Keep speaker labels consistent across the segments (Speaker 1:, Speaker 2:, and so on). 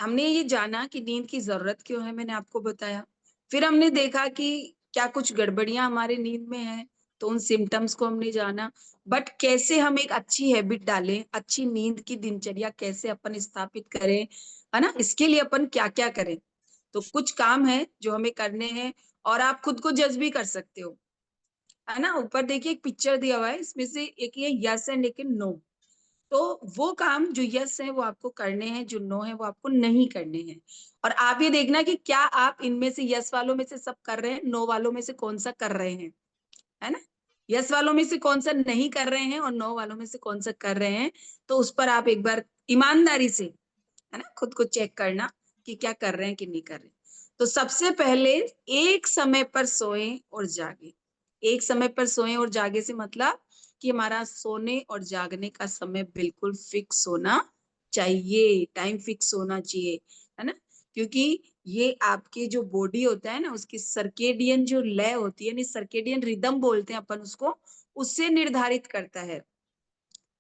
Speaker 1: हमने ये जाना कि नींद की जरूरत क्यों है, मैंने आपको बताया। फिर हमने देखा कि क्या कुछ गड़बड़ियां हमारे नींद में हैं, तो उन सिम्टम्स को हमने जाना। बट कैसे हम एक अच्छी हैबिट डालें, अच्छी नींद की दिनचर्या कैसे अपन स्थापित करें, है ना, इसके लिए अपन क्या क्या करें। तो कुछ काम है जो हमें करने हैं, और आप खुद को जज भी कर सकते हो, है ना। ऊपर देखिए एक पिक्चर दिया हुआ है, इसमें से एक ये यस एंड एक नो। तो वो काम जो यस है वो आपको करने हैं, जो नो है वो आपको नहीं करने हैं। और आप ये देखना कि क्या आप इनमें से यस वालों में से सब कर रहे हैं, नो वालों में से कौन सा कर रहे हैं, है ना। यस वालों में से कौन सा नहीं कर रहे हैं और नो वालों में से कौन सा कर रहे हैं। तो उस पर आप एक बार ईमानदारी से, है ना, खुद को चेक करना कि क्या कर रहे हैं कि नहीं कर रहे हैं। तो सबसे पहले एक समय पर सोएं और जागे। एक समय पर सोएं और जागे से मतलब कि हमारा सोने और जागने का समय बिल्कुल फिक्स होना चाहिए, टाइम फिक्स होना चाहिए, है ना। क्योंकि ये आपके जो बॉडी होता है ना, उसकी सर्केडियन जो लय होती है, सर्केडियन रिदम बोलते हैं अपन उसको, उससे निर्धारित करता है।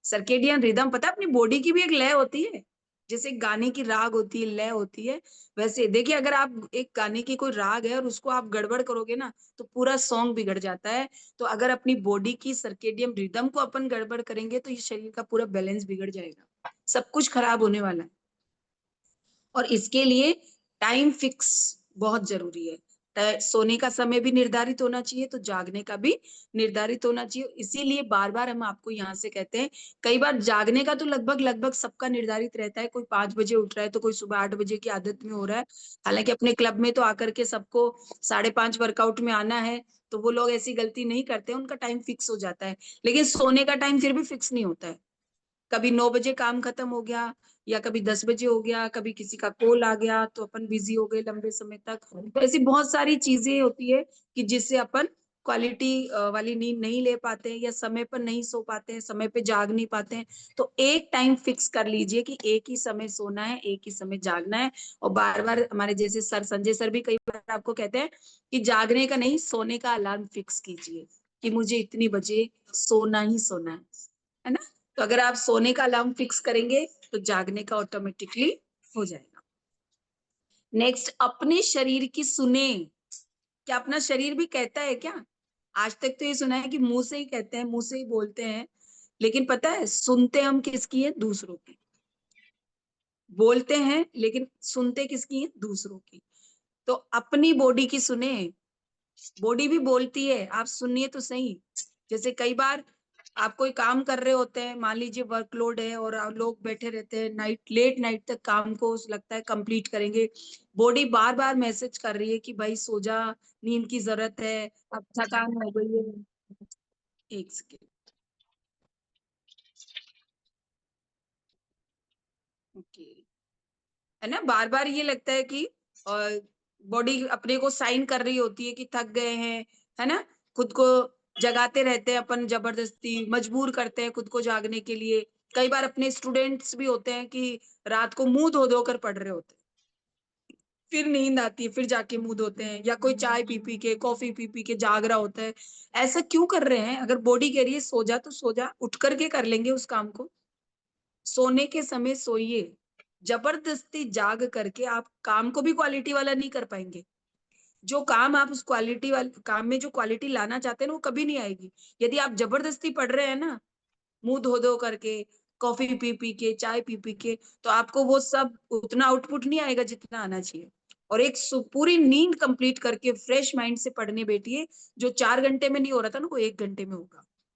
Speaker 1: सर्केडियन रिदम पता है, अपनी बॉडी की भी एक लय होती है। जैसे गाने की राग होती है, लय होती है, वैसे देखिए अगर आप एक गाने की कोई राग है और उसको आप गड़बड़ करोगे ना, तो पूरा सॉन्ग बिगड़ जाता है। तो अगर अपनी बॉडी की सर्केडियन रिदम को अपन गड़बड़ करेंगे तो ये शरीर का पूरा बैलेंस बिगड़ जाएगा, सब कुछ खराब होने वाला है। और इसके लिए टाइम फिक्स बहुत जरूरी है। सोने का समय भी निर्धारित होना चाहिए, तो जागने का भी निर्धारित होना चाहिए। इसीलिए बार बार हम आपको यहाँ से कहते हैं। कई बार जागने का तो लगभग लगभग सबका निर्धारित रहता है, कोई 5 बजे उठ रहा है तो कोई सुबह 8 बजे की आदत में हो रहा है। हालांकि अपने क्लब में तो आकर के सबको 5:30 वर्कआउट में आना है, तो वो लोग ऐसी गलती नहीं करते, उनका टाइम फिक्स हो जाता है। लेकिन सोने का टाइम फिर भी फिक्स नहीं होता है। कभी 9 बजे काम खत्म हो गया, या कभी 10 बजे हो गया, कभी किसी का कॉल आ गया तो अपन बिजी हो गए लंबे समय तक। तो ऐसी बहुत सारी चीजें होती है कि जिससे अपन क्वालिटी वाली नींद नहीं ले पाते हैं, या समय पर नहीं सो पाते हैं, समय पे जाग नहीं पाते हैं। तो एक टाइम फिक्स कर लीजिए कि एक ही समय सोना है, एक ही समय जागना है। और बार बार हमारे जैसे सर संजय सर भी कई बार आपको कहते हैं कि जागने का नहीं, सोने का अलार्म फिक्स कीजिए कि मुझे इतनी बजे सोना ही सोना है ना। तो अगर आप सोने का अलार्म फिक्स करेंगे तो जागने का ऑटोमेटिकली हो जाएगा। नेक्स्ट, अपने शरीर की सुने। क्या अपना शरीर भी कहता है क्या? आज तक तो ये सुना है कि मुंह से ही कहते हैं, मुंह से ही बोलते हैं, लेकिन पता है सुनते हम किसकी है? दूसरों की। बोलते हैं लेकिन सुनते किसकी है? दूसरों की। तो अपनी बॉडी की सुने। बॉडी भी बोलती है, आप सुनिए तो सही। जैसे कई बार आप कोई काम कर रहे होते हैं, मान लीजिए वर्कलोड है और आप लोग बैठे रहते हैं नाइट, लेट नाइट तक काम को लगता है कंप्लीट करेंगे। बॉडी बार बार मैसेज कर रही है कि भाई सो जा, नींद की जरूरत है, अब थकान हो गई है। एक सेकेंड। ओके, है ना, बार बार ये लगता है कि बॉडी अपने को साइन कर रही होती है कि थक गए हैं, है ना। खुद को जगाते रहते हैं अपन, जबरदस्ती मजबूर करते हैं खुद को जागने के लिए। कई बार अपने स्टूडेंट्स भी होते हैं कि रात को मुंह धो धो कर पढ़ रहे होते हैं, फिर नींद आती है, फिर जाके मुंह धोते हैं, या कोई चाय पी पी के, कॉफी पी पी के जाग रहा होता है। ऐसा क्यों कर रहे हैं? अगर बॉडी कह रही है सो जा तो सो जा, उठ करके कर लेंगे उस काम को। सोने के समय सोइए। जबरदस्ती जाग करके आप काम को भी क्वालिटी वाला नहीं कर पाएंगे। जो काम आप उस क्वालिटी वाले काम में जो क्वालिटी लाना चाहते हैं ना, वो कभी नहीं आएगी। यदि आप जबरदस्ती पढ़ रहे हैं ना, मुंह धो धो करके, कॉफी पी पी के, चाय पी पी के, तो आपको वो सब उतना आउटपुट नहीं आएगा जितना आना चाहिए। और एक पूरी नींद कंप्लीट करके फ्रेश माइंड से पढ़ने बैठिए। जो 4 घंटे में नहीं हो रहा था ना, वो 1 घंटे में होगा।